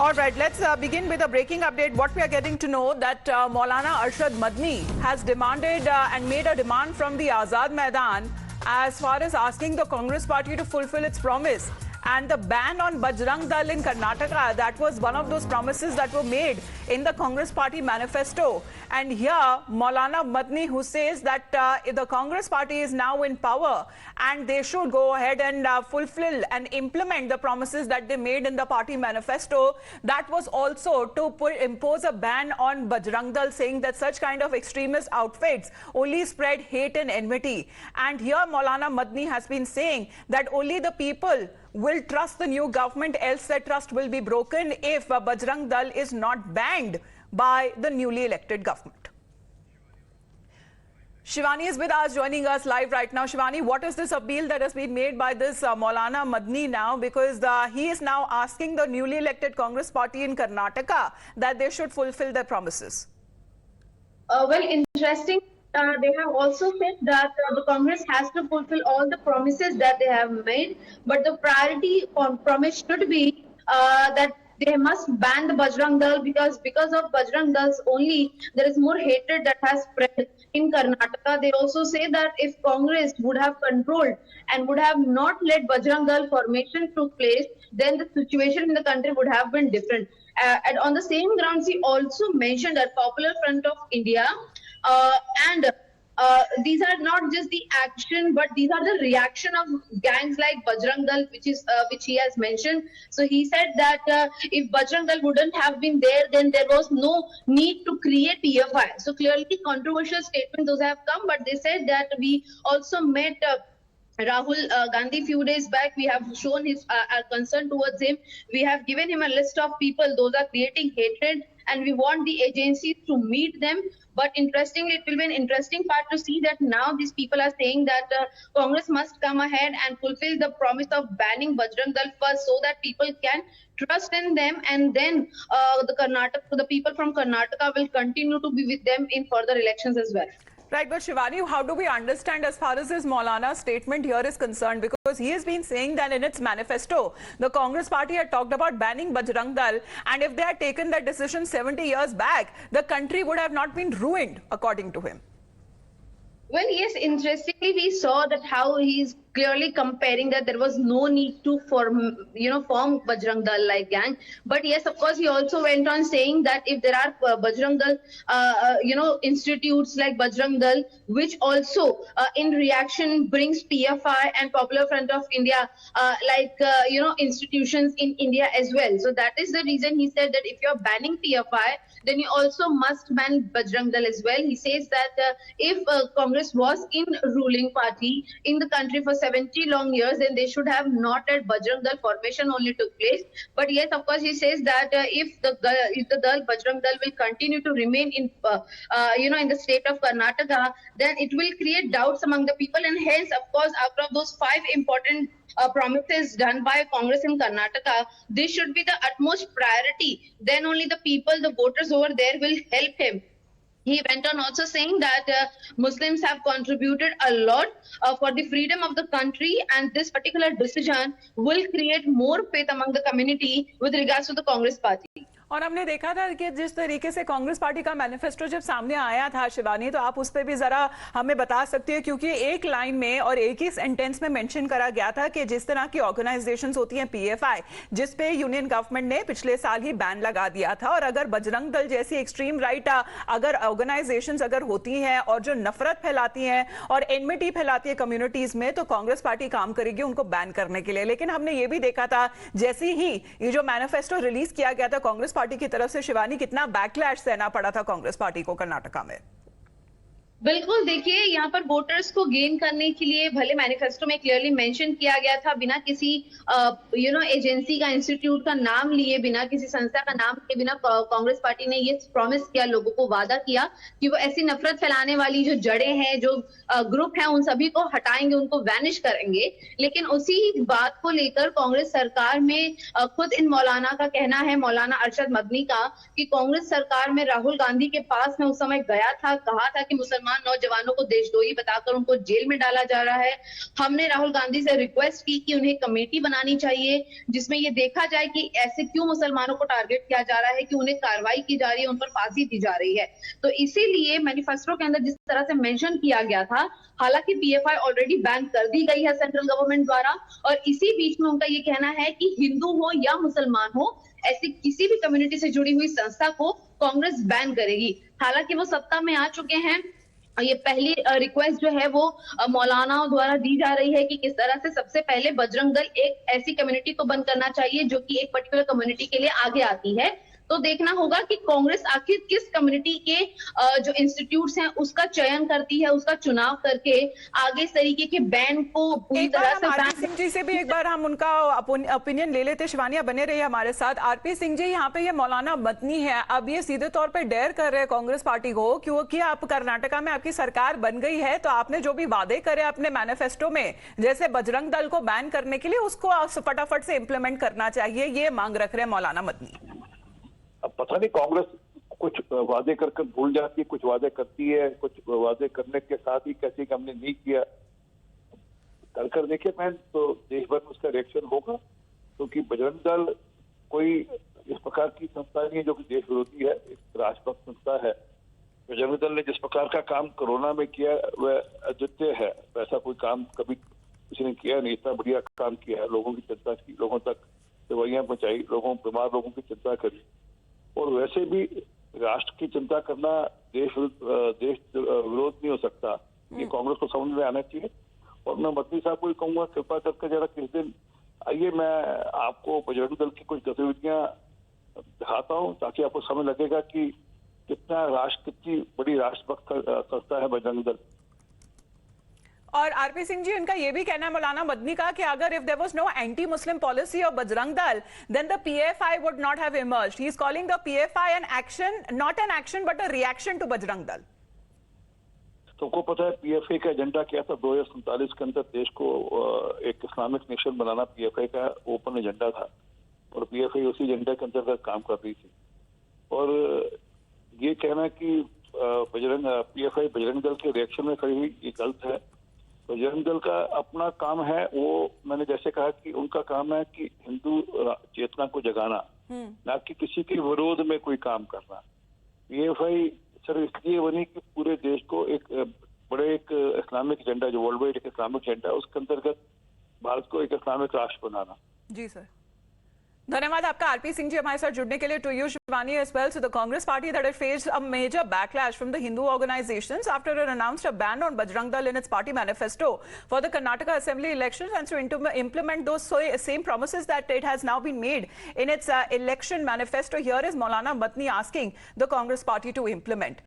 All right, let's begin with a breaking update. What we are getting to know that Maulana Arshad Madni has demanded and made a demand from the Azad Maidan as far as asking the Congress party to fulfill its promise. And the ban on Bajrang Dal in Karnataka, that was one of those promises that were made in the Congress party manifesto. And here, Maulana Madni, who says that the Congress party is now in power and they should go ahead and fulfill and implement the promises that they made in the party manifesto. That was also to impose a ban on Bajrang Dal, saying that such kind of extremist outfits only spread hate and enmity. And here, Maulana Madni has been saying that only the people will trust the new government, else their trust will be broken if Bajrang Dal is not banned by the newly elected government. Shivani is with us, joining us live right now. Shivani, what is this appeal that has been made by this Maulana Madni now? Because he is now asking the newly elected Congress party in Karnataka that they should fulfill their promises. Well, interesting. They have also said that the Congress has to fulfill all the promises that they have made, but the priority promise should be that they must ban the Bajrang Dal because of Bajrang Dals only there is more hatred that has spread in Karnataka. They also say that if Congress would have controlled and would have not let Bajrang Dal formation took place, then the situation in the country would have been different. And on the same grounds, he also mentioned that Popular Front of India these are not just the action, but these are the reaction of gangs like Bajrang Dal, which he has mentioned. So he said that if Bajrang Dal wouldn't have been there, then there was no need to create PFI. So clearly controversial statements those have come, but they said that we also met Rahul Gandhi few days back. We have shown his our concern towards him. We have given him a list of people those are creating hatred, and we want the agencies to meet them. But interestingly, it will be an interesting part to see that now these people are saying that Congress must come ahead and fulfill the promise of banning Bajrang Dal first, so that people can trust in them, and then the people from Karnataka will continue to be with them in further elections as well. Right, but Shivani, how do we understand as far as this Maulana statement here is concerned? Because he has been saying that in its manifesto, the Congress party had talked about banning Bajrang Dal, and if they had taken that decision 70 years back, the country would have not been ruined, according to him. Well, yes, interestingly, we saw that how he's clearly comparing that there was no need to form Bajrang Dal like gang. But yes, of course, he also went on saying that if there are Bajrang Dal, institutes like Bajrang Dal, which also in reaction brings PFI and Popular Front of India, institutions in India as well. So that is the reason he said that if you're banning PFI, then you also must ban Bajrang Dal as well. He says that if Congress was in ruling party in the country for 70 long years, then they should have not let Bajrang Dal formation only took place. But yes, of course, he says that if the Bajrang Dal will continue to remain in the state of Karnataka, then it will create doubts among the people, and hence, of course, out of those 5 important promises done by Congress in Karnataka, this should be the utmost priority. Then only the people, the voters over there will help him. He went on also saying that Muslims have contributed a lot for the freedom of the country, and this particular decision will create more faith among the community with regards to the Congress party. और हमने देखा था कि जिस तरीके से Congress party का manifesto जब सामने आया था, शिवानी, तो आप उस पर भी जरा हमें बता सकती है, क्योंकि एक लाइन में और एक ही सेंटेंस में मेंशन करा गया था कि जिस तरह की ऑर्गेनाइजेशंस होती हैं पीएफआई, जिस पे यूनियन गवर्नमेंट ने पिछले साल ही बैन लगा दिया था, और अगर बजरंग दल जैसी एक्सट्रीम राइट अगर ऑर्गेनाइजेशंस अगर होती हैं और जो नफरत फैलाती हैं और एनमिटी फैलाती है कम्युनिटीज में, तो कांग्रेस पार्टी काम करेगी उनको बैन करने के लिए। लेकिन हमने ये भी देखा था जैसे ही ये जो मैनिफेस्टो रिलीज किया गया था कांग्रेस पार्टी की तरफ से, शिवानी, कितना बैकलैश सहना पड़ा था कांग्रेस पार्टी को कर्नाटका में। बिल्कुल, देखिए, यहाँ पर वोटर्स को गेन करने के लिए भले मैनिफेस्टो में क्लियरली मेंशन किया गया था, बिना किसी एजेंसी का, इंस्टीट्यूट का नाम लिए, बिना किसी संस्था का नाम लिए, बिना कांग्रेस पार्टी ने ये प्रॉमिस किया, लोगों को वादा किया कि वो ऐसी नफरत फैलाने वाली जो जड़ें हैं, जो ग्रुप हैं, उन सभी को हटाएंगे, उनको वैनिश करेंगे। लेकिन उसी बात को लेकर कांग्रेस सरकार में खुद इन मौलाना का कहना है, मौलाना अरशद मदनी का, कि कांग्रेस सरकार में राहुल गांधी के पास में उस समय गया था, कहा था कि मुसलमान मुसलमान नौजवानों को देशद्रोही बताकर उनको जेल में डाला जा रहा है। हमने राहुल गांधी से रिक्वेस्ट की कि उन्हें कमेटी बनानी चाहिए जिसमें ये देखा जाए कि ऐसे क्यों मुसलमानों को टारगेट किया जा रहा है, कि उन्हें कार्रवाई की जा रही है, उन पर फांसी दी जा रही है। तो इसीलिए मैनिफेस्टो के अंदर जिस तरह से मेंशन किया गया था, हालांकि पीएफआई ऑलरेडी बैन कर दी गई है सेंट्रल गवर्नमेंट द्वारा, और इसी बीच में उनका ये कहना है कि हिंदू हो या मुसलमान हो, ऐसी किसी भी कम्युनिटी से जुड़ी हुई संस्था को कांग्रेस बैन करेगी। हालांकि वो सत्ता में आ चुके हैं। ये पहली रिक्वेस्ट जो है वो मौलानाओं द्वारा दी जा रही है कि किस तरह से सबसे पहले बजरंग दल एक ऐसी कम्युनिटी को बंद करना चाहिए जो कि एक पर्टिकुलर कम्युनिटी के लिए आगे आती है। तो देखना होगा कि कांग्रेस आखिर किस कम्युनिटी के जो इंस्टीट्यूट्स हैं उसका चयन करती है, उसका चुनाव करके आगे इस तरीके के बैन को पूरी तरह से आरपी सिंह जी से भी एक बार हम उनका ओपिनियन ले लेते। शिवानिया बने रही हमारे साथ। आरपी सिंह जी, यहाँ पे ये मौलाना मदनी है, अब ये सीधे तौर पे डेयर कर रहे हैं कांग्रेस पार्टी को, क्योंकि आप कर्नाटका में आपकी सरकार बन गई है तो आपने जो भी वादे करे अपने मैनिफेस्टो में, जैसे बजरंग दल को बैन करने के लिए, उसको फटाफट से इंप्लीमेंट करना चाहिए, ये मांग रख रहे हैं मौलाना मदनी। अब पता नहीं कांग्रेस कुछ वादे कर भूल जाती है, कुछ वादे करती है, कुछ वादे करने के साथ ही कहती है कि हमने नहीं किया। कर देखिए मैं तो देश भर में उसका रिएक्शन होगा, क्योंकि बजरंग दल कोई इस प्रकार की संस्था नहीं है जो कि देश विरोधी है, एक राष्ट्रभक्त संस्था है। बजरंग दल ने जिस प्रकार का काम कोरोना में किया वह अद्वितीय है, वैसा कोई काम कभी किसी ने किया नहीं। इतना बढ़िया काम किया है, लोगों की चिंता की, लोगों तक दवाइयां पहुंचाई, बीमार लोगों की चिंता करी। और वैसे भी राष्ट्र की चिंता करना देश विरोध नहीं हो सकता, ये कांग्रेस को समझ में आना चाहिए। और मैं मदनी साहब को कहूंगा, कृपा करके जरा किस दिन आइए, मैं आपको बजरंग दल की कुछ गतिविधियां दिखाता हूं, ताकि आपको समझ लगेगा कि कितनी बड़ी राष्ट्रभक्त संस्था है बजरंग दल। और आरपी सिंह जी, उनका ये भी कहना है मौलाना मदनी का कि अगर if there was no anti Muslim policy of Bajrang Dal, then the PFI would not have emerged. He is calling the PFI an action, not an action but a reaction to Bajrang Dal. सबको पता है पीएफआई का एजेंडा क्या था। 2047 के अंदर देश को एक इस्लामिक नेशन बनाना पीएफआई का ओपन एजेंडा था, और पीएफआई उसी एजेंडा के अंतर्गत काम कर रही थी। और ये कहना कि पीएफआई बजरंग दल के रिएक्शन में खड़ी हुई, ये गलत है। बजरंग दल का अपना काम है, वो मैंने जैसे कहा कि उनका काम है कि हिंदू चेतना को जगाना, ना कि किसी के विरोध में कोई काम करना। पीएफआई सिर्फ इसलिए बनी कि पूरे देश को एक इस्लामिक एजेंडा, जो वर्ल्ड वाइड एक इस्लामिक एजेंडा है, उसके अंतर्गत भारत को एक इस्लामिक राष्ट्र बनाना। जी सर, धन्यवाद आपका आरपी सिंह जी हमारे साथ जुड़ने के लिए। To you Shivani as well. So the Congress party that had faced a major backlash from the Hindu organizations after it announced a ban on Bajrang Dal in its party manifesto for the Karnataka Assembly elections, and to implement those same promises that it has now been made in its election manifesto. Here is Maulana Motni asking the Congress party to implement.